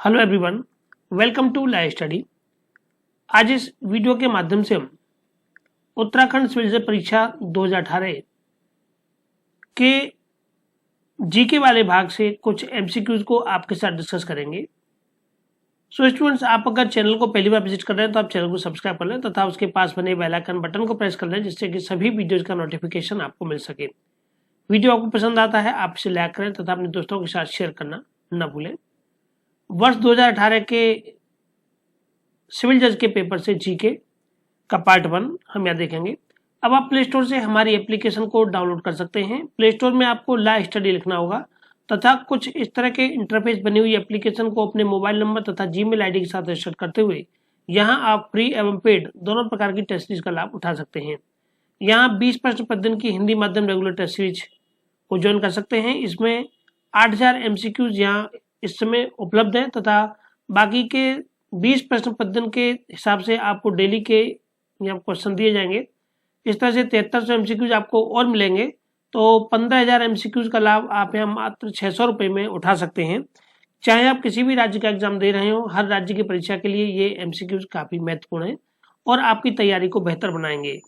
Hello everyone, welcome to live study. आज इस video के माध्यम से हम उत्तराखंड सिविल सर्विस परीक्षा 2018 के जीके वाले भाग से कुछ एमसीक्यूज को आपके साथ डिस्कस करेंगे। सो स्टूडेंट्स, आप अगर चैनल को पहली बार विजिट कर रहे हैं तो आप चैनल को सब्सक्राइब कर लें तथा उसके पास बने बेल आइकन बटन को प्रेस कर लें, जिससे कि सभी वीडियोज का नोटिफिकेशन आपको मिल सके। वीडियो आपको पसंद आता है आप इसे लाइक करें तथा अपने दोस्तों के साथ शेयर करना न भूलें। वर्ष 2018 के सिविल जज के पेपर से जीके का पार्ट 1 हम यहाँ देखेंगे। अब आप प्ले स्टोर से हमारी एप्लीकेशन को डाउनलोड कर सकते हैं। प्ले स्टोर में आपको लाइव स्टडी लिखना होगा तथा कुछ इस तरह के इंटरफेस बनी हुई एप्लीकेशन को अपने मोबाइल नंबर तथा जीमेल आईडी के साथ रजिस्टर करते हुए यहाँ आप फ्री एवं पेड दोनों प्रकार की टेस्ट सीरीज का लाभ उठा सकते हैं। यहाँ 20 प्रश्न प्रतिदिन की हिंदी माध्यम रेगुलर टेस्ट सीरीज को ज्वाइन कर सकते हैं। इसमें 8000 एमसीक्यूज यहाँ इस समय उपलब्ध है तथा बाकी के 20 प्रश्न प्रतिदिन के हिसाब से आपको डेली के यहाँ क्वेश्चन दिए जाएंगे। इस तरह से 7300 एमसीक्यूज आपको और मिलेंगे, तो 15000 एमसीक्यूज का लाभ आप यहाँ मात्र 600 रुपये में उठा सकते हैं। चाहे आप किसी भी राज्य का एग्जाम दे रहे हो, हर राज्य की परीक्षा के लिए ये एमसीक्यूज काफी महत्वपूर्ण है और आपकी तैयारी को बेहतर बनाएंगे।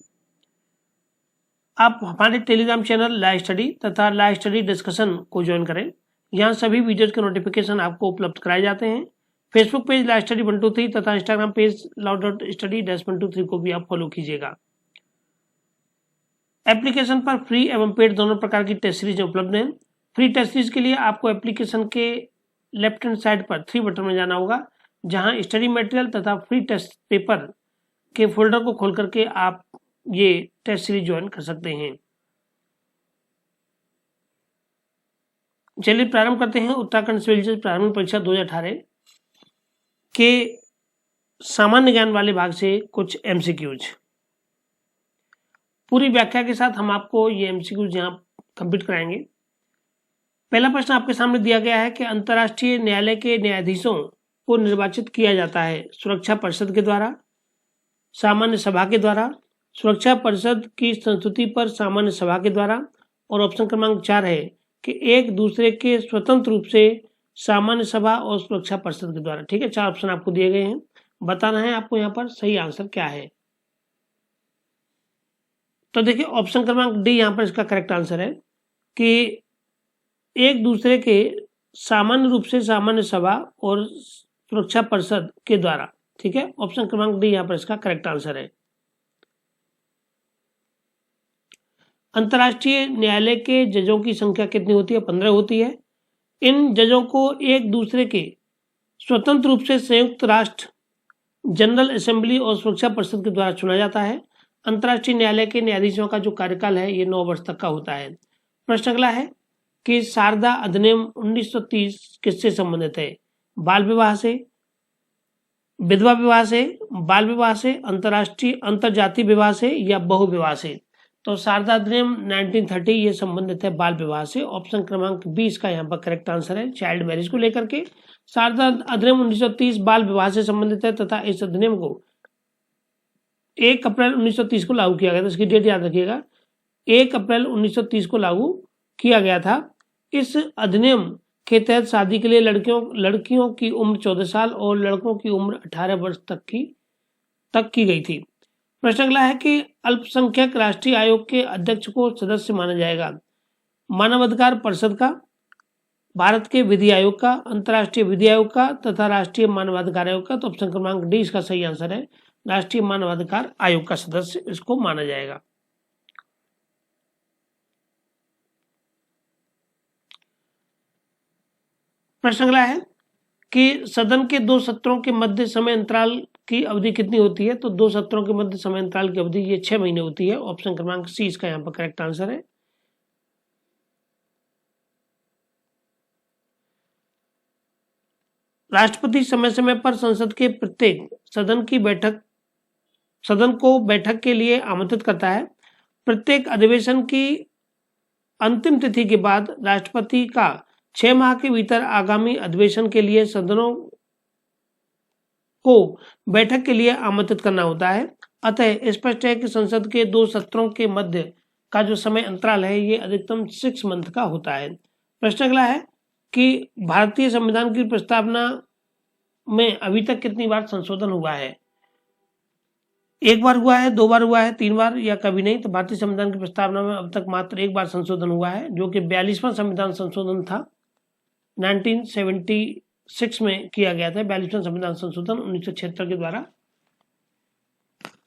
आप हमारे टेलीग्राम चैनल लाइव स्टडी तथा लाइव स्टडी डिस्कशन को ज्वाइन करें। यहाँ सभी वीडियोज के नोटिफिकेशन आपको उपलब्ध कराए जाते हैं। फेसबुक पेज लाइव स्टडी 123 तथा इंस्टाग्राम पेज law.study-123 को भी आप फॉलो कीजिएगा। एप्लीकेशन पर फ्री एवं पेड दोनों प्रकार की टेस्ट सीरीज उपलब्ध हैं। फ्री टेस्ट सीरीज के लिए आपको एप्लीकेशन के लेफ्ट हैंड साइड पर 3 बटन में जाना होगा, जहां स्टडी मटेरियल तथा फ्री टेस्ट पेपर के फोल्डर को खोल करके आप ये टेस्ट सीरीज ज्वाइन कर सकते हैं। चलिए प्रारंभ करते हैं उत्तराखंड सिविल सर्विस प्रारंभिक परीक्षा 2018 के सामान्य ज्ञान वाले भाग से कुछ एमसीक्यूज। पूरी व्याख्या के साथ हम आपको ये एमसीक्यूज यहाँ कंप्लीट कराएंगे। पहला प्रश्न आपके सामने दिया गया है कि अंतर्राष्ट्रीय न्यायालय के न्यायाधीशों को निर्वाचित किया जाता है सुरक्षा परिषद के द्वारा, सामान्य सभा के द्वारा, सुरक्षा परिषद की संस्तुति पर सामान्य सभा के द्वारा, और ऑप्शन क्रमांक 4 है कि एक दूसरे के स्वतंत्र रूप से सामान्य सभा और सुरक्षा परिषद के द्वारा। ठीक है, 4 ऑप्शन आपको दिए गए हैं, बताना है आपको यहाँ पर सही आंसर क्या है। तो देखिए ऑप्शन क्रमांक डी यहाँ पर इसका करेक्ट आंसर है कि एक दूसरे के सामान्य रूप से सामान्य सभा और सुरक्षा परिषद के द्वारा। ठीक है, ऑप्शन क्रमांक डी यहाँ पर इसका करेक्ट आंसर है। अंतर्राष्ट्रीय न्यायालय के जजों की संख्या कितनी होती है? 15 होती है। इन जजों को एक दूसरे के स्वतंत्र रूप से संयुक्त राष्ट्र जनरल असेंबली और सुरक्षा परिषद के द्वारा चुना जाता है। अंतर्राष्ट्रीय न्यायालय के न्यायाधीशों का जो कार्यकाल है ये 9 वर्ष तक का होता है। प्रश्न अगला है कि शारदा अधिनियम 1930 किससे संबंधित है? बाल विवाह से, विधवा विवाह से, बाल विवाह से, अंतर्राष्ट्रीय अंतरजातीय विवाह से या बहु विवाह से? तो शारदा अधिनियम 1930 ये संबंधित है बाल विवाह से। ऑप्शन क्रमांक 20 का यहाँ पर करेक्ट आंसर है। चाइल्ड मैरिज को लेकर के शारदा अधिनियम 1930 बाल विवाह से संबंधित है तथा इस अधिनियम को 1 अप्रैल 1930 को लागू किया गया था। इसकी डेट याद रखिएगा, 1 अप्रैल 1930 को लागू किया गया था। इस अधिनियम के तहत शादी के लिए लड़कियों की उम्र 14 साल और लड़कों की उम्र 18 वर्ष तक की गई थी। प्रश्न अगला है कि अल्पसंख्यक राष्ट्रीय आयोग के अध्यक्ष को सदस्य माना जाएगा? मानवाधिकार परिषद का, भारत के विधि आयोग का, अंतर्राष्ट्रीय विधि आयोग का तथा राष्ट्रीय मानवाधिकार आयोग का? तो ऑप्शन क्रमांक डी इसका सही आंसर है। राष्ट्रीय मानवाधिकार आयोग का सदस्य इसको माना जाएगा। प्रश्न अगला है कि सदन के 2 सत्रों के मध्य समय अंतराल की अवधि कितनी होती है? तो 2 सत्रों के मध्य समय अंतराल की अवधि ये 6 महीने होती है। ऑप्शन क्रमांक सी इसका यहाँ पर करेक्ट आंसर है। राष्ट्रपति समय समय पर संसद के प्रत्येक सदन को बैठक के लिए आमंत्रित करता है। प्रत्येक अधिवेशन की अंतिम तिथि के बाद राष्ट्रपति का 6 माह के भीतर आगामी अधिवेशन के लिए सदनों को बैठक के लिए आमंत्रित करना होता है। अतः स्पष्ट है कि संसद के 2 सत्रों के मध्य का जो समय अंतराल है ये अधिकतम 6 मंथ का होता है। प्रश्न अगला है कि भारतीय संविधान की प्रस्तावना में अभी तक कितनी बार संशोधन हुआ है? एक बार हुआ है, 2 बार हुआ है, 3 बार या कभी नहीं? तो भारतीय संविधान की प्रस्तावना में अब तक मात्र एक बार संशोधन हुआ है, जो कि 42वां संविधान संशोधन था। 1976 में किया गया था 42वां संविधान संशोधन 1976 के द्वारा।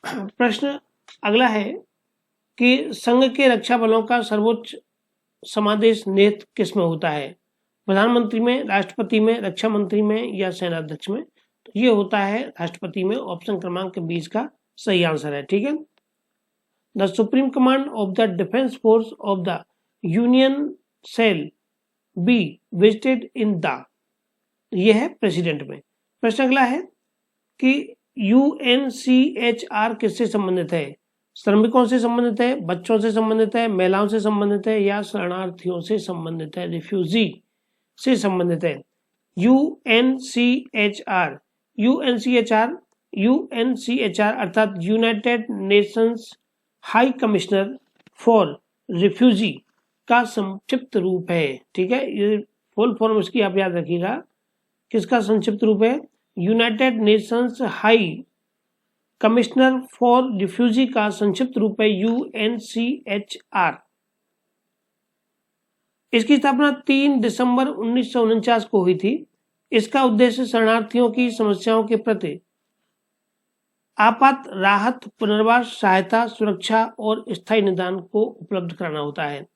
प्रश्न अगला है कि संघ के रक्षा बलों का सर्वोच्च समादेश निहित किस में होता है? प्रधानमंत्री में, राष्ट्रपति में, रक्षा मंत्री में या सेनाध्यक्ष में? तो ये होता है राष्ट्रपति में। ऑप्शन क्रमांक 20 का सही आंसर है। ठीक है। The supreme command of the defence force of the union shall be vested in the, ये है प्रेसिडेंट में। प्रश्न अगला है कि यूएनसीएचआर किससे संबंधित है? श्रमिकों से संबंधित है, बच्चों से संबंधित है, महिलाओं से संबंधित है या शरणार्थियों से संबंधित है, रिफ्यूजी से संबंधित है? यूएनसीएचआर अर्थात United Nations high commissioner for refugee का संक्षिप्त रूप है। ठीक है, ये फुल फॉर्म इसकी आप याद रखिएगा। किसका संक्षिप्त रूप है? United Nations high commissioner for refugee का संक्षिप्त रूप है यूएनसीएचआर। इसकी स्थापना 3 दिसंबर 1949 को हुई थी। इसका उद्देश्य शरणार्थियों की समस्याओं के प्रति आपात राहत, पुनर्वास, सहायता, सुरक्षा और स्थायी निदान को उपलब्ध कराना होता है।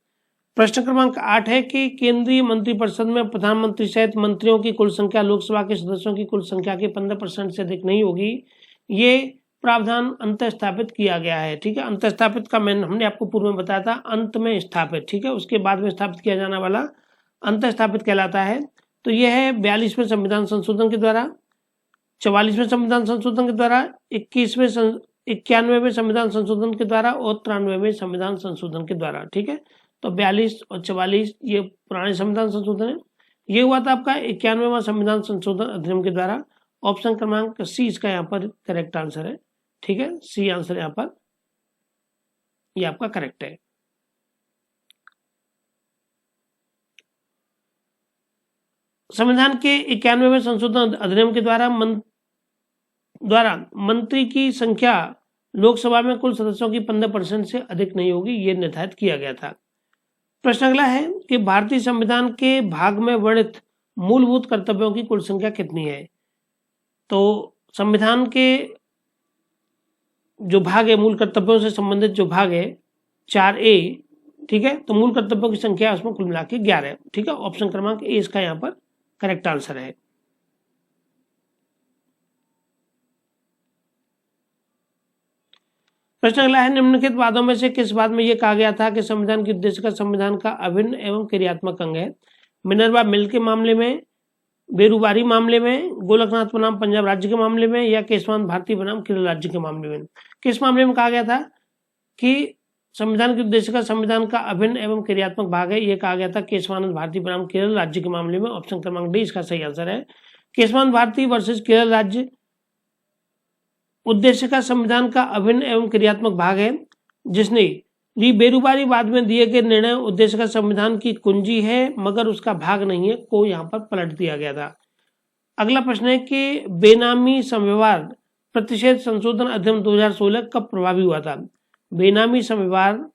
प्रश्न क्रमांक 8 है कि केंद्रीय मंत्रिपरिषद में प्रधानमंत्री सहित मंत्रियों की कुल संख्या लोकसभा के सदस्यों की कुल संख्या के 15% से अधिक नहीं होगी। ये प्रावधान अंत स्थापित किया गया है। ठीक है, अंत स्थापित का हमने आपको पूर्व में बताया था, अंत में स्थापित। ठीक है, उसके बाद में स्थापित किया जाने वाला अंत स्थापित कहलाता है। तो यह है 42वें संविधान संशोधन के द्वारा, 44वें संविधान संशोधन के द्वारा, 91वें संविधान संशोधन के द्वारा और 93वें संविधान संशोधन के द्वारा। ठीक है, तो 42 और 44 ये पुराने संविधान संशोधन है। ये हुआ था आपका 91वां संविधान संशोधन अधिनियम के द्वारा। ऑप्शन क्रमांक सी इसका यहाँ पर करेक्ट आंसर है। ठीक है, सी आंसर यहाँ पर ये आपका करेक्ट है। संविधान के 91वें संशोधन अधिनियम के द्वारा मंत्री की संख्या लोकसभा में कुल सदस्यों की 15% से अधिक नहीं होगी, ये निर्धारित किया गया था। प्रश्न अगला है कि भारतीय संविधान के भाग में वर्णित मूलभूत कर्तव्यों की कुल संख्या कितनी है? तो संविधान के जो भाग है, मूल कर्तव्यों से संबंधित जो भाग है 4A, ठीक है, तो मूल कर्तव्यों की संख्या उसमें कुल मिला के 11 है। ठीक है, ऑप्शन क्रमांक ए इसका यहाँ पर करेक्ट आंसर है। प्रश्न अगला है, निम्नलिखित वादों में से किस बात में यह कहा गया था कि संविधान की उद्देश्य का संविधान का अभिन्न एवं क्रियात्मक अंग है? मिनर्वा मिल के मामले में, बेरूबारी मामले में, गोलकनाथ बनाम पंजाब राज्य के मामले में या केशवानंद भारती बनाम केरल राज्य के मामले में? किस मामले में कहा गया था कि संविधान के उद्देश्य का संविधान का अभिन्न एवं क्रियात्मक भाग है? यह कहा गया था केशवानंद भारती बनाम केरल राज्य के मामले में। ऑप्शन क्रमांक डी इसका सही आंसर है। केशवानंद भारती वर्सेस केरल राज्य उद्देश्य का संविधान का अभिन्न एवं क्रियात्मक भाग है, जिसने बेरूबारी बाद में दिए गए निर्णय उद्देश्य का संविधान की कुंजी है मगर उसका भाग नहीं है, को यहाँ पर पलट दिया गया था। अगला प्रश्न है कि बेनामी समव्यवहार प्रतिषेध संशोधन अधिनियम 2016 कब प्रभावी हुआ था? बेनामी समव्यवहार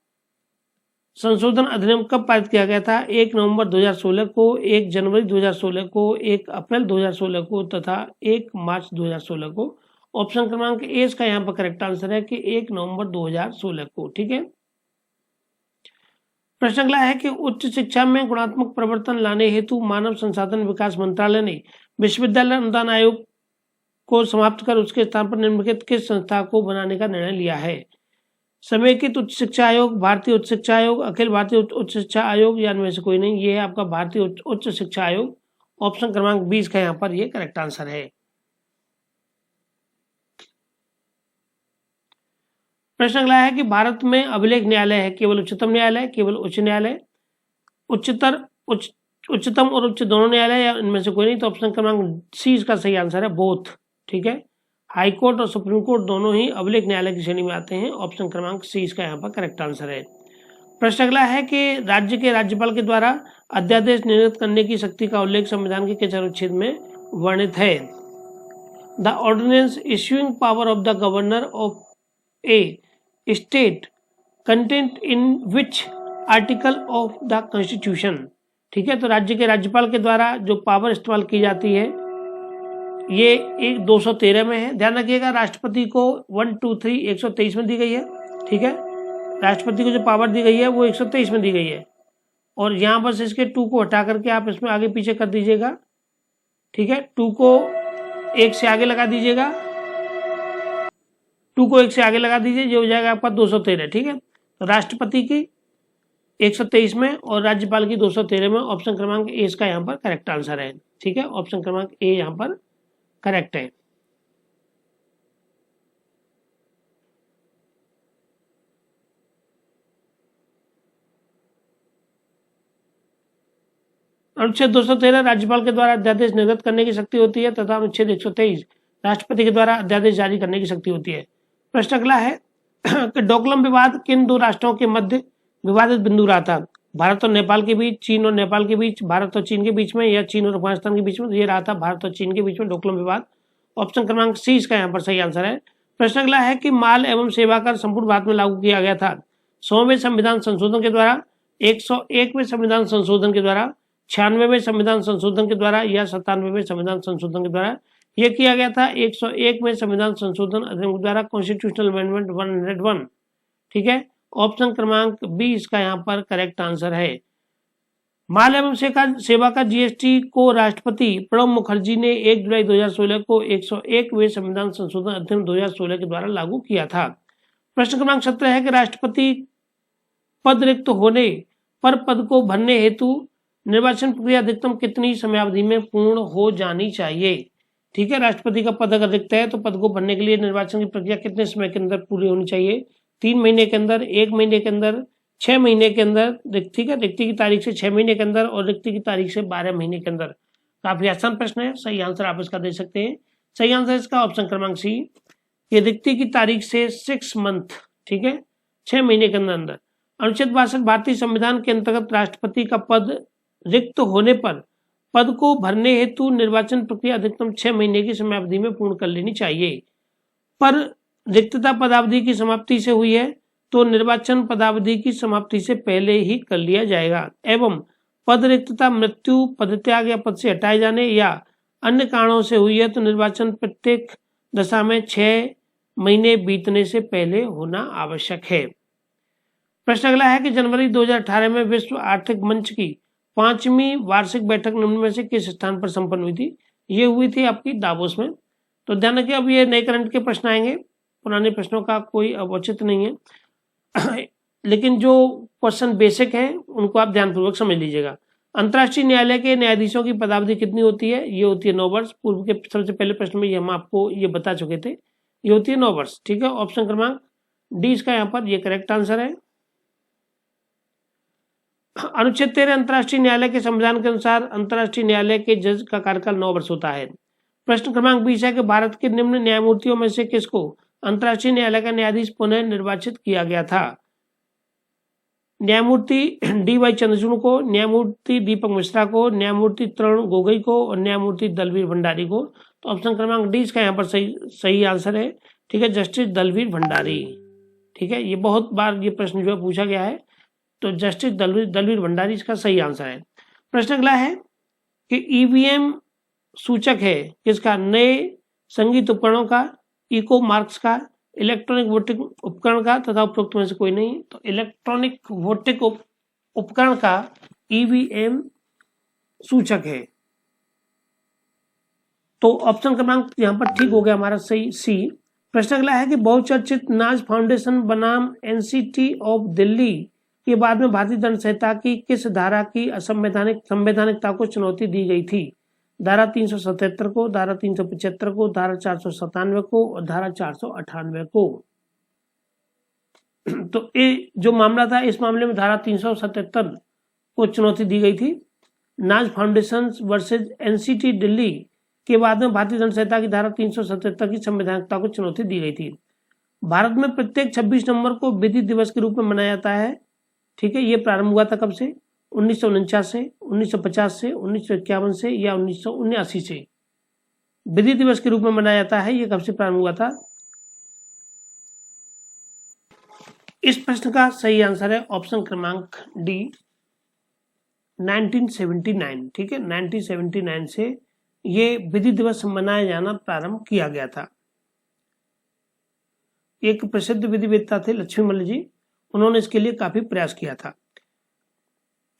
संशोधन अधिनियम कब पारित किया गया था? 1 नवंबर 2016 को, 1 जनवरी 2016 को, 1 अप्रैल 2016 को तथा 1 मार्च 2016 को। ऑप्शन क्रमांक ए इसका यहाँ पर करेक्ट आंसर है कि 1 नवंबर 2016 को। ठीक है, प्रश्न अगला है कि उच्च शिक्षा में गुणात्मक परिवर्तन लाने हेतु मानव संसाधन विकास मंत्रालय ने विश्वविद्यालय अनुदान आयोग को समाप्त कर उसके स्थान पर निम्नलिखित किस संस्था को बनाने का निर्णय लिया है? समेकित उच्च शिक्षा आयोग, भारतीय उच्च शिक्षा आयोग, अखिल भारतीय उच्च शिक्षा आयोग या इनमें से कोई नहीं? ये है आपका भारतीय उच्च शिक्षा आयोग। ऑप्शन क्रमांक 20 का यहाँ पर ये करेक्ट आंसर है। प्रश्न अगला है कि भारत में अभिलेख न्यायालय है केवल उच्चतम न्यायालय, केवल उच्च न्यायालय, उच्चतम और उच्च दोनों न्यायालय या इनमें से कोई नहीं? तो ऑप्शन क्रमांक सी इसका सही आंसर है, बोथ। ठीक है, हाई कोर्ट और सुप्रीम कोर्ट दोनों ही अभिलेख न्यायालय की श्रेणी में आते हैं। ऑप्शन क्रमांक सी इसका यहाँ पर करेक्ट आंसर है। प्रश्न अगला है कि राज्य के राज्यपाल के द्वारा अध्यादेश निर्गत करने की शक्ति का उल्लेख संविधान के किस अनुच्छेद में वर्णित है? The ordinance issuing power of the governor of a state content in which article of the constitution. ठीक है, तो राज्य के राज्यपाल के द्वारा जो पावर इस्तेमाल की जाती है ये एक 213 में है। ध्यान रखिएगा, राष्ट्रपति को 1 2 3 123 में दी गई है। ठीक है, राष्ट्रपति को जो पावर दी गई है वो 123 में दी गई है, और यहाँ बस इसके 2 को हटा करके आप इसमें आगे पीछे कर दीजिएगा। ठीक है, 2 को 1 से आगे लगा दीजिएगा, 2 को 1 से आगे लगा दीजिए, जो हो जाएगा आपका 213। ठीक है, तो राष्ट्रपति की 123 में और राज्यपाल की 213 में। ऑप्शन क्रमांक ए इसका यहाँ पर करेक्ट आंसर है। ठीक है, ऑप्शन क्रमांक ए यहाँ पर करेक्ट है। अनुच्छेद 213 राज्यपाल के द्वारा अध्यादेश निर्गत करने की शक्ति होती है तथा अनुच्छेद 123 राष्ट्रपति के द्वारा अध्यादेश जारी करने की शक्ति होती है। प्रश्न अगला है कि डोकलाम विवाद किन दो राष्ट्रों के मध्य विवादित बिंदु रहा था? भारत और नेपाल के बीच, चीन और नेपाल के बीच, भारत और चीन के बीच में, या चीन और अफगानिस्तान के बीच में? ये रहा था भारत और चीन के बीच में डोकलाम विवाद। ऑप्शन क्रमांक सी इसका यहाँ पर सही आंसर है। प्रश्न अगला है कि माल एवं सेवा कर संपूर्ण भारत में लागू किया गया था 100वें संविधान संशोधन के द्वारा, 101वें संविधान संशोधन के द्वारा, 96वें संविधान संशोधन के द्वारा, या 97वें संविधान संशोधन के द्वारा? यह किया गया था 101वें संविधान संशोधन अधिनियम के द्वारा, कॉन्स्टिट्यूशनल अमेंडमेंट 101। ठीक है, ऑप्शन क्रमांक बी इसका यहाँ पर करेक्ट आंसर है। माल एवं सेवा का जीएसटी को राष्ट्रपति प्रणब मुखर्जी ने 1 जुलाई 2016 को 101वें संविधान संशोधन अधिनियम 2016 के द्वारा लागू किया था। प्रश्न क्रमांक 17 है कि राष्ट्रपति पद रिक्त होने पर पद को भरने हेतु निर्वाचन प्रक्रिया अधिकतम कितनी समयावधि में पूर्ण हो जानी चाहिए? ठीक है, राष्ट्रपति का पद अगर रिक्त है तो पद को भरने के लिए निर्वाचन की प्रक्रिया कितने समय के अंदर पूरी होनी चाहिए? 3 महीने के अंदर, 1 महीने के अंदर, 6 महीने के अंदर? ठीक है, रिक्ति की तारीख से 6 महीने के अंदर और रिक्ति की तारीख से 12 महीने के अंदर। काफी आसान प्रश्न है, सही आंसर आप इसका दे सकते हैं। सही आंसर इसका ऑप्शन क्रमांक सी, ये रिक्ति की तारीख से 6 मंथ, ठीक है, 6 महीने के अंदर। अनुच्छेद 62 भारतीय संविधान के अंतर्गत राष्ट्रपति का पद रिक्त होने पर पद को भरने हेतु निर्वाचन प्रक्रिया अधिकतम 6 महीने की समयावधि में पूर्ण कर लेनी चाहिए। पर रिक्तता पदावधि की समाप्ति से हुई है तो निर्वाचन पदावधि की समाप्ति से पहले ही कर लिया जाएगा, एवं पद रिक्तता मृत्यु, पदत्याग या पद से हटाए जाने या अन्य कारणों से हुई है तो निर्वाचन प्रत्येक दशा में 6 महीने बीतने से पहले होना आवश्यक है। प्रश्न अगला है कि जनवरी 2018 में विश्व आर्थिक मंच की 5वीं वार्षिक बैठक निम्न में से किस स्थान पर संपन्न हुई थी? ये हुई थी आपकी दावोस में। तो ध्यान रखिए, अब ये नए करंट के प्रश्न आएंगे, पुराने प्रश्नों का कोई औचित्य नहीं है लेकिन जो क्वेश्चन बेसिक हैं उनको आप ध्यानपूर्वक समझ लीजिएगा। अंतर्राष्ट्रीय न्यायालय के न्यायाधीशों की पदावधि कितनी होती है? ये होती है 9 वर्ष। पूर्व के सबसे पहले प्रश्न में ये हम आपको ये बता चुके थे, ये होती है 9 वर्ष। ठीक है, ऑप्शन क्रमांक डी इसका यहाँ पर ये करेक्ट आंसर है। अनुच्छेद 13 अंतर्राष्ट्रीय न्यायालय के संविधान के अनुसार अंतर्राष्ट्रीय न्यायालय के जज का कार्यकाल 9 वर्ष होता है। प्रश्न क्रमांक 20 है कि भारत के निम्न न्यायमूर्तियों में से किसको अंतर्राष्ट्रीय न्यायालय का न्यायाधीश पुनः निर्वाचित किया गया था? न्यायमूर्ति डी.वाई. चंद्रचूड़ को, न्यायमूर्ति दीपक मिश्रा को, न्यायमूर्ति तरुण गोगोई को और न्यायमूर्ति दलवीर भंडारी को? तो ऑप्शन क्रमांक डी इसका यहाँ पर सही आंसर है। ठीक है, जस्टिस दलवीर भंडारी। ठीक है, ये बहुत बार ये प्रश्न जो है पूछा गया है, तो जस्टिस दलवीर भंडारी इसका सही आंसर है। प्रश्न अगला है कि ईवीएम सूचक है किसका? नए संगीत उपकरणों का, इको मार्क्स का, इलेक्ट्रॉनिक वोटिंग उपकरण का तथा उपरोक्त में से कोई नहीं। तो इलेक्ट्रॉनिक वोटिंग उपकरण का ईवीएम सूचक है। तो ऑप्शन क्रमांक यहाँ पर ठीक हो गया हमारा सही सी। प्रश्न अगला है कि बहुचर्चित नाज फाउंडेशन बनाम एनसीटी ऑफ दिल्ली के बाद में भारतीय दंड संहिता की किस धारा की संवैधानिकता को चुनौती दी गई थी? धारा 377 को, धारा 375 को, धारा 497 को और धारा 498 को। तो ये जो मामला था, इस मामले में धारा 377 को चुनौती दी गई थी। नाज फाउंडेशन वर्सेज एनसीटी दिल्ली के बाद में भारतीय दंड संहिता की धारा 377 की संवैधानिकता को चुनौती दी गई थी। भारत में प्रत्येक 26 नवंबर को विधि दिवस के रूप में मनाया जाता है। ठीक है, ये प्रारंभ हुआ था कब से? 1949 से, 1950 से, 1951 से या 1979 से? विधि दिवस के रूप में मनाया जाता है, ये कब से प्रारंभ हुआ था? इस प्रश्न का सही आंसर है ऑप्शन क्रमांक डी, 1979। ठीक है, 1979 से ये विधि दिवस मनाया जाना प्रारंभ किया गया था। एक प्रसिद्ध विधिवेत्ता थे लक्ष्मीमल्ल जी, उन्होंने इसके लिए काफी प्रयास किया था।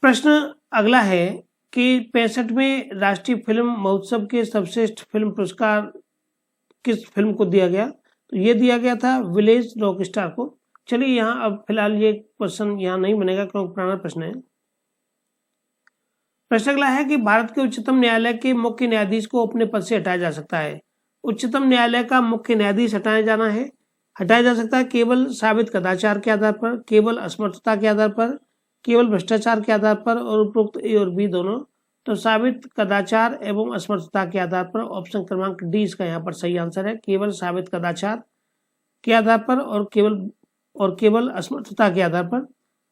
प्रश्न अगला है कि 65वें राष्ट्रीय फिल्म महोत्सव के सर्वश्रेष्ठ फिल्म पुरस्कार किस फिल्म को दिया गया? तो ये दिया गया था विलेज रॉक स्टार को। चलिए यहाँ अब फिलहाल ये क्वेश्चन यहाँ नहीं बनेगा क्योंकि पुराना प्रश्न है। प्रश्न अगला है कि भारत के उच्चतम न्यायालय के मुख्य न्यायाधीश को अपने पद से हटाया जा सकता है। उच्चतम न्यायालय का मुख्य न्यायाधीश हटाया जा सकता है केवल साबित कदाचार के आधार पर, केवल असमर्थता के आधार पर, केवल भ्रष्टाचार के आधार पर और उपरोक्त ए और बी दोनों। तो साबित कदाचार एवं असमर्थता के आधार पर ऑप्शन क्रमांक डी इसका यहाँ पर सही आंसर है, केवल साबित कदाचार के आधार पर और केवल असमर्थता के आधार पर।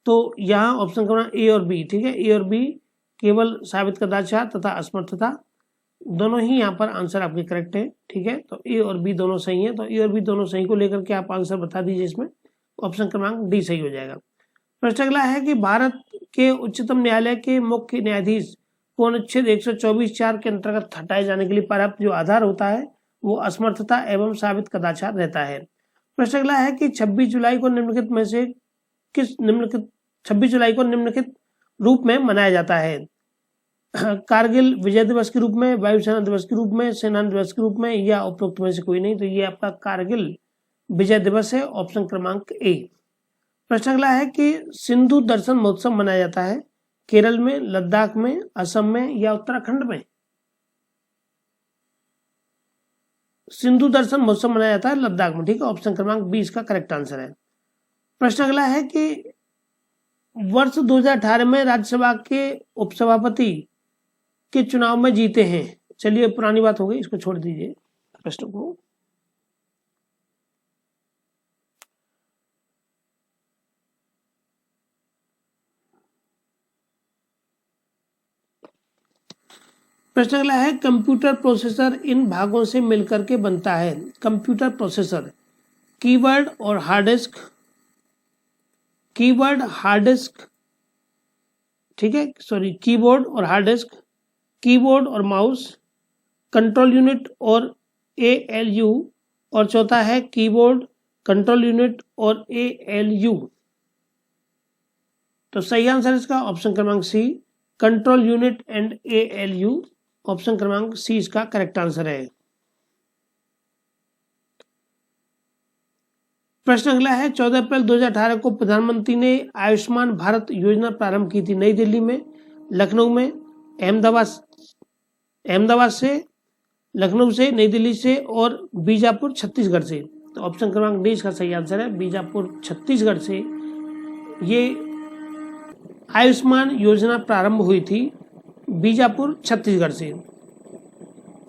तो यहाँ ऑप्शन क्रमांक ए और बी, ठीक है, ए और बी केवल साबित कदाचार तथा असमर्थता दोनों ही यहाँ पर आंसर आपके करेक्ट है। ठीक है, तो ए और बी दोनों सही है, तो ए और बी दोनों सही को लेकर के आप आंसर बता दीजिए, इसमें ऑप्शन क्रमांक डी सही हो जाएगा। प्रश्न अगला है कि भारत के उच्चतम न्यायालय के मुख्य न्यायाधीश को अनुच्छेद 124(4) के अंतर्गत हटाए जाने के लिए पर्याप्त जो आधार होता है वो असमर्थता एवं साबित कदाचार रहता है। प्रश्न अगला है कि 26 जुलाई को निम्नलिखित रूप में मनाया जाता है? कारगिल विजय दिवस के रूप में, वायुसेना दिवस के रूप में, सेना दिवस के रूप में, या उपरोक्त में से कोई नहीं। तो ये आपका कारगिल विजय दिवस है, ऑप्शन क्रमांक ए। प्रश्न अगला है कि सिंधु दर्शन महोत्सव मनाया जाता है केरल में, लद्दाख में, असम में या उत्तराखंड में? सिंधु दर्शन महोत्सव मनाया जाता है लद्दाख में। ठीक है, ऑप्शन क्रमांक बी इसका करेक्ट आंसर है। प्रश्न अगला है कि वर्ष 2018 में राज्यसभा के उपसभापति के चुनाव में जीते हैं। चलिए पुरानी बात हो गई, इसको छोड़ दीजिए प्रश्न को। प्रश्न अगला है कंप्यूटर प्रोसेसर इन भागों से मिलकर के बनता है। कंप्यूटर प्रोसेसर कीवर्ड और हार्ड डिस्क, ठीक है, सॉरी, कीबोर्ड और हार्ड डिस्क, कीबोर्ड और माउस, कंट्रोल यूनिट और ALU, और चौथा है कीबोर्ड, कंट्रोल यूनिट और ALU। तो सही आंसर इसका ऑप्शन क्रमांक C, control unit and ALU, option क्रमांक सी इसका करेक्ट आंसर है। प्रश्न अगला है 14 अप्रैल 2018 को प्रधानमंत्री ने आयुष्मान भारत योजना प्रारंभ की थी नई दिल्ली में, लखनऊ में, अहमदाबाद से, लखनऊ से, नई दिल्ली से और बीजापुर छत्तीसगढ़ से। तो ऑप्शन क्रमांक डी इसका सही आंसर है, बीजापुर छत्तीसगढ़ से ये आयुष्मान योजना प्रारंभ हुई थी, बीजापुर छत्तीसगढ़ से।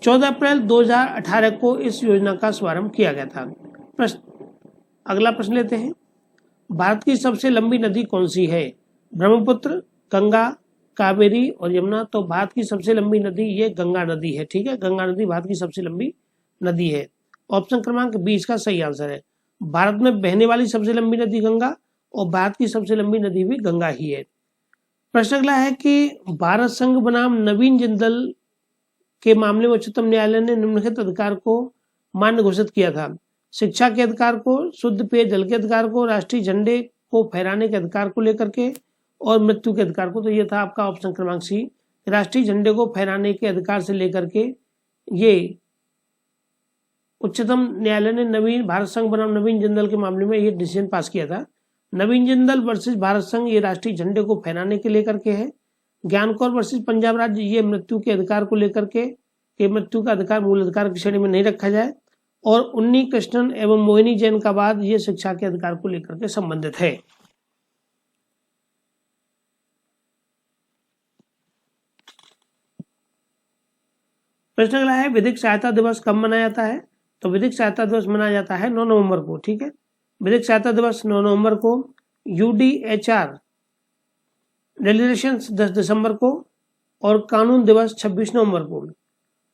14 अप्रैल 2018 को इस योजना का शुभारंभ किया गया था। अगला प्रश्न लेते हैं, भारत की सबसे लंबी नदी कौन सी है? ब्रह्मपुत्र, गंगा, कावेरी और यमुना। तो भारत की सबसे लंबी नदी ये गंगा नदी है। ठीक है, गंगा नदी भारत की सबसे लंबी नदी है, ऑप्शन क्रमांक 20 का सही आंसर है। भारत में बहने वाली सबसे लंबी नदी गंगा और भारत की सबसे लंबी नदी भी गंगा ही है। प्रश्न अगला है कि भारत संघ बनाम नवीन जिंदल के मामले में उच्चतम न्यायालय ने निम्नलिखित अधिकार को मान्य घोषित किया था? शिक्षा के अधिकार को, शुद्ध पेयजल के अधिकार को, राष्ट्रीय झंडे को फहराने के अधिकार को लेकर के और मृत्यु के अधिकार को। तो ये था आपका ऑप्शन क्रमांक सी, राष्ट्रीय झंडे को फहराने के अधिकार से लेकर के ये उच्चतम न्यायालय ने भारत संघ बनाम नवीन जिंदल के मामले में ये डिसीजन पास किया था। नवीन जिंदल वर्सेस भारत संघ ये राष्ट्रीय झंडे को फहराने के लेकर के है। ज्ञान कौर वर्सेस पंजाब राज्य ये मृत्यु के अधिकार को लेकर के मृत्यु का अधिकार मूल अधिकार की श्रेणी में नहीं रखा जाए। और उन्नी कृष्णन एवं मोहिनी जैन का बाद ये शिक्षा के अधिकार को लेकर के संबंधित है। प्रश्न अगला है विधिक सहायता दिवस कब मनाया जाता है? तो विधिक सहायता दिवस मनाया जाता है 9 नवंबर को। ठीक है, विधिक सहायता दिवस 9 नवंबर को, UDHR डेलिगेशंस 10 दिसंबर को और कानून दिवस 26 नवंबर को।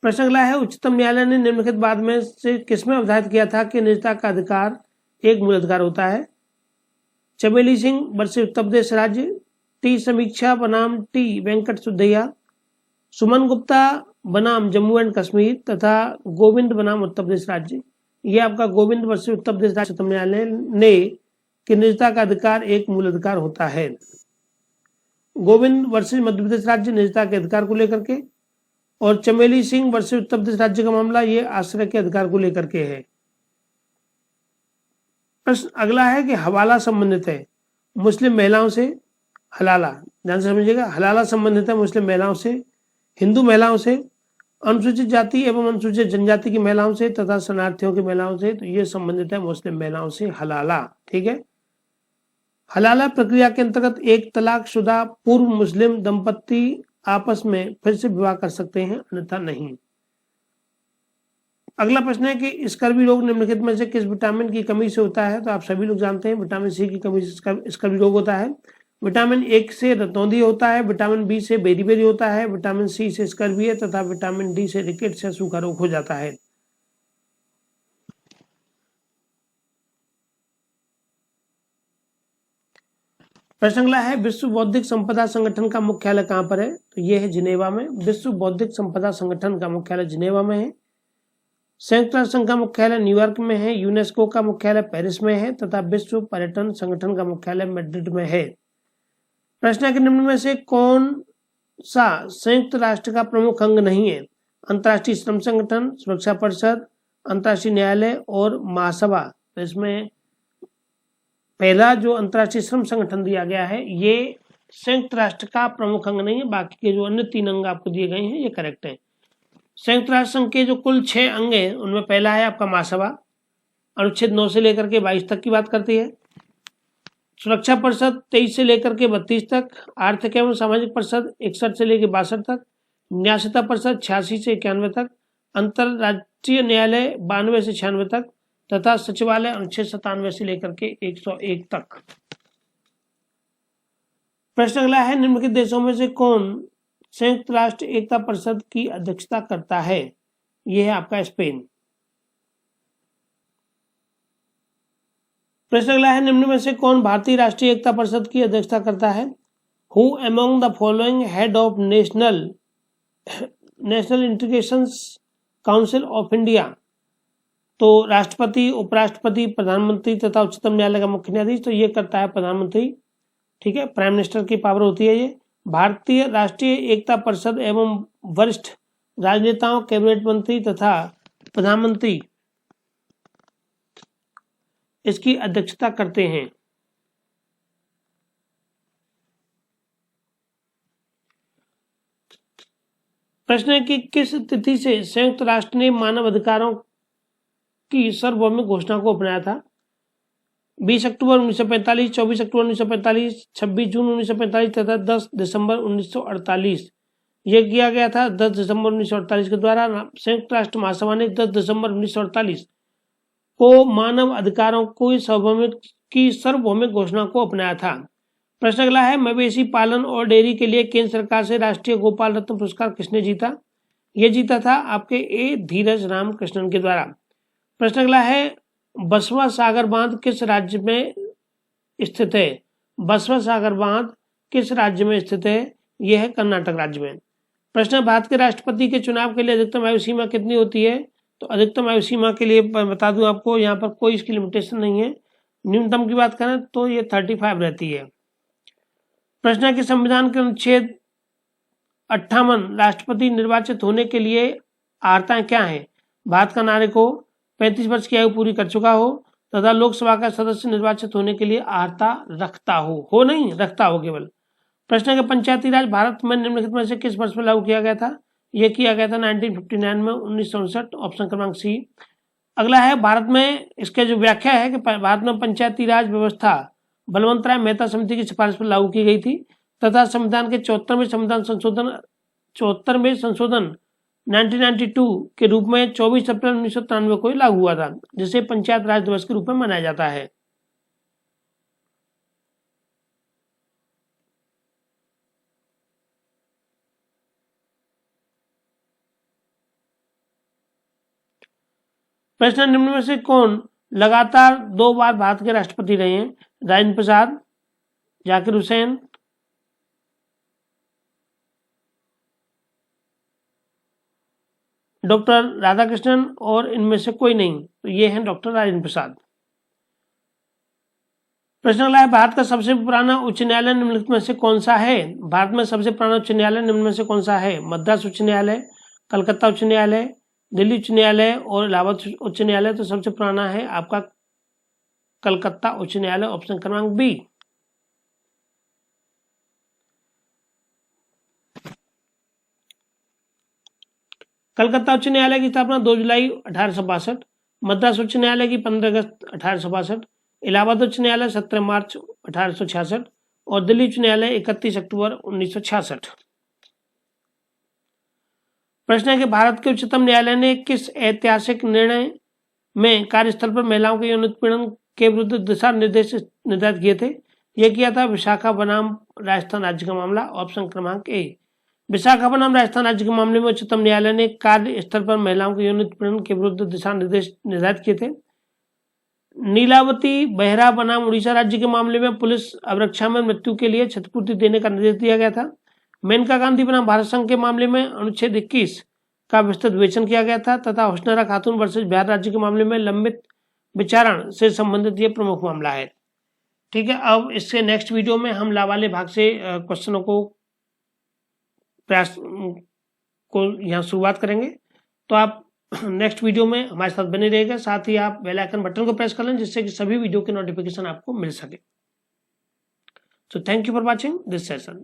प्रश्न अगला है, उच्चतम न्यायालय ने निम्नलिखित बाद में से किसमें अवधारित किया था कि निजता का अधिकार एक मूल अधिकार होता है? चमेली सिंह वर्सेस उत्तर प्रदेश राज्य, टी समीक्षा बनाम टी वेंकट सुद्धैया, सुमन गुप्ता बनाम जम्मू एंड कश्मीर तथा गोविंद बनाम उत्तर प्रदेश राज्य। ये आपका गोविंद वर्सेस उत्तर प्रदेश राज्य उच्चतम न्यायालय ने कि निजता का अधिकार एक मूल अधिकार होता है। गोविंद वर्सेस मध्य प्रदेश राज्य निजता के अधिकार को लेकर के, और चमेली सिंह वर्सेस उत्तर प्रदेश राज्य का मामला ये आश्रय के अधिकार को लेकर के है। प्रश्न अगला है कि हवाला संबंधित है मुस्लिम महिलाओं से, हलाला ध्यान से समझिएगा, हलाला संबंधित है मुस्लिम महिलाओं से, हिंदू महिलाओं से, अनुसूचित जाति एवं अनुसूचित जनजाति की महिलाओं से तथा शरणार्थियों की महिलाओं से। तो ये संबंधित है मुस्लिम महिलाओं से हलाला। ठीक है, हलाला प्रक्रिया के अंतर्गत एक तलाकशुदा पूर्व मुस्लिम दंपत्ति आपस में फिर से विवाह कर सकते हैं, अन्यथा नहीं। अगला प्रश्न है कि स्कर्वी रोग निम्नलिखित में से किस विटामिन की कमी से होता है? तो आप सभी लोग जानते हैं विटामिन सी की कमी से स्कर्वी रोग होता है। विटामिन ए से रतौंधी होता है, विटामिन बी से बेरीबेरी होता है, विटामिन सी से स्कर्वी है तथा विटामिन डी से रिकेट्स या सूखा रोग हो जाता है। प्रश्न अगला है, विश्व बौद्धिक संपदा संगठन का मुख्यालय कहां पर है? तो यह है जिनेवा में। विश्व बौद्धिक संपदा संगठन का मुख्यालय जिनेवा में है। संयुक्त राष्ट्र संघ का मुख्यालय न्यूयॉर्क में है, यूनेस्को का मुख्यालय पेरिस में है तथा विश्व पर्यटन संगठन का मुख्यालय मैड्रिड में है। प्रश्न है कि निम्न में से कौन सा संयुक्त राष्ट्र का प्रमुख अंग नहीं है? अंतर्राष्ट्रीय श्रम संगठन, सुरक्षा परिषद, अंतर्राष्ट्रीय न्यायालय और महासभा। तो इसमें पहला जो अंतर्राष्ट्रीय श्रम संगठन दिया गया है ये संयुक्त राष्ट्र का प्रमुख अंग नहीं है, बाकी के जो अन्य 3 अंग आपको दिए गए हैं ये करेक्ट है। संयुक्त राष्ट्र संघ के जो कुल 6 अंग हैं उनमें पहला है आपका महासभा, अनुच्छेद 9 से लेकर के 22 तक की बात करती है। सुरक्षा परिषद 23 से लेकर के 32 तक, आर्थिक एवं सामाजिक परिषद 61 से लेकर 62 तक, न्यायिकता परिषद 86 से 91 तक, अंतरराष्ट्रीय न्यायालय 92 से 96 तक तथा सचिवालय अनुच्छेद 97 से लेकर के 101 तक। प्रश्न अगला है, निम्नलिखित देशों में से कौन संयुक्त राष्ट्र एकता परिषद की अध्यक्षता करता है? यह है आपका स्पेन। प्रश्न अगला है, निम्न में से कौन भारतीय राष्ट्रीय एकता परिषद की अध्यक्षता करता है? Who among the following head of national integration council of India? तो राष्ट्रपति, उपराष्ट्रपति, प्रधानमंत्री तथा उच्चतम न्यायालय का मुख्य न्यायाधीश। तो ये करता है प्रधानमंत्री। ठीक है, प्राइम मिनिस्टर की पावर होती है ये। भारतीय राष्ट्रीय एकता परिषद एवं वरिष्ठ राजनेताओं, कैबिनेट मंत्री तथा प्रधानमंत्री इसकी अध्यक्षता करते हैं। प्रश्न है कि किस तिथि से संयुक्त राष्ट्र ने मानव अधिकारों की सार्वभौमिक घोषणा को अपनाया था? 20 अक्टूबर 1945, 24 अक्टूबर 1945, 26 जून 1945 तथा 10 दिसंबर 1948। यह किया गया था 10 दिसंबर 1948 के द्वारा। संयुक्त राष्ट्र महासभा ने 10 दिसंबर 1948 को मानव अधिकारों की सार्वभौमिक घोषणा को अपनाया था। प्रश्न अगला है, मवेशी पालन और डेयरी के लिए केंद्र सरकार से राष्ट्रीय गोपाल रत्न पुरस्कार किसने जीता? यह जीता था आपके ए धीरज राम कृष्णन के द्वारा। प्रश्न अगला है, बसवा सागर बांध किस राज्य में स्थित है? बसवा सागर बांध किस राज्य में स्थित है? यह है कर्नाटक राज्य में। प्रश्न, भारत के राष्ट्रपति के चुनाव के लिए अधिकतम आयु सीमा कितनी होती है? तो अधिकतम आयु सीमा के लिए बता दूं आपको, यहाँ पर कोई इसकी लिमिटेशन नहीं है। न्यूनतम की बात करें तो ये 35 रहती है। प्रश्न के संविधान के अनुच्छेद 58 राष्ट्रपति निर्वाचित होने के लिए आर्हताएं क्या है? भारत का नागरिक हो, 35 वर्ष की आयु पूरी कर चुका हो तथा लोकसभा का सदस्य निर्वाचित होने के लिए अर्हता रखता हो नहीं रखता हो केवल। प्रश्न है, पंचायती राज भारत में निम्नलिखित में से किस वर्ष में लागू किया गया था? यह किया गया था 1959 में, 1967, ऑप्शन क्रमांक सी। अगला है, भारत में इसके जो व्याख्या है कि भारत में पंचायती राज व्यवस्था बलवंत राय मेहता समिति की सिफारिश पर लागू की गई थी तथा संविधान के 74वें संशोधन 1992 के रूप में 24 अप्रैल 1993 को लागू हुआ था, जिसे पंचायत राज दिवस के रूप में मनाया जाता है। प्रश्न निम्न में से कौन लगातार 2 बार भारत के राष्ट्रपति रहे हैं? राजेंद्र प्रसाद, जाकिर हुसैन, डॉक्टर राधाकृष्णन, और इनमें से कोई नहीं। तो ये हैं डॉक्टर राजेंद्र प्रसाद। प्रश्न अगला है, भारत का सबसे पुराना उच्च न्यायालय निम्नलिखित में से कौन सा है? भारत में सबसे पुराना उच्च न्यायालय निम्न में से कौन सा है? मद्रास उच्च न्यायालय, कलकत्ता उच्च न्यायालय, दिल्ली उच्च न्यायालय और इलाहाबाद उच्च न्यायालय। तो सबसे पुराना है आपका कलकत्ता उच्च न्यायालय, ऑप्शन क्रमांक बी। कलकत्ता उच्च न्यायालय की स्थापना 2 जुलाई 1862, मद्रास उच्च न्यायालय की 15 अगस्त 1862, इलाहाबाद उच्च न्यायालय 17 मार्च 1866 और दिल्ली उच्च न्यायालय 31 अक्टूबर 1966। प्रश्न है कि भारत के उच्चतम न्यायालय ने किस ऐतिहासिक निर्णय में कार्यस्थल पर महिलाओं के यौन उत्पीड़न के विरुद्ध दिशा निर्देश निर्धारित किए थे? यह किया था विशाखा बनाम राजस्थान राज्य का मामला, ऑप्शन क्रमांक ए। विशाखा बनाम राजस्थान राज्य के मामले में उच्चतम न्यायालय ने कार्यस्थल पर महिलाओं के यौन उत्पीड़न के विरुद्ध दिशा निर्देश निर्धारित किए थे। नीलावती बेहरा बनाम उड़ीसा राज्य के मामले में पुलिस अवरक्षा में मृत्यु के लिए क्षतिपूर्ति देने का निर्देश दिया गया था। मेनका गांधी बनाम भारत संघ के मामले में अनुच्छेद 21 का विस्तृत विवेचन किया गया था तथा हुस्नरा खातून वर्सेस बिहार राज्य के मामले में लंबित विचारण से संबंधित यह प्रमुख मामला है। ठीक है, अब इससे नेक्स्ट वीडियो में हम ला वाले भाग से क्वेश्चनों को प्रयास को यहाँ शुरुआत करेंगे। तो आप नेक्स्ट वीडियो में हमारे साथ बने रहेगा, साथ ही आप बेल आइकन बटन को प्रेस कर लें जिससे कि सभी वीडियो के नोटिफिकेशन आपको मिल सके। So thank you for watching this session.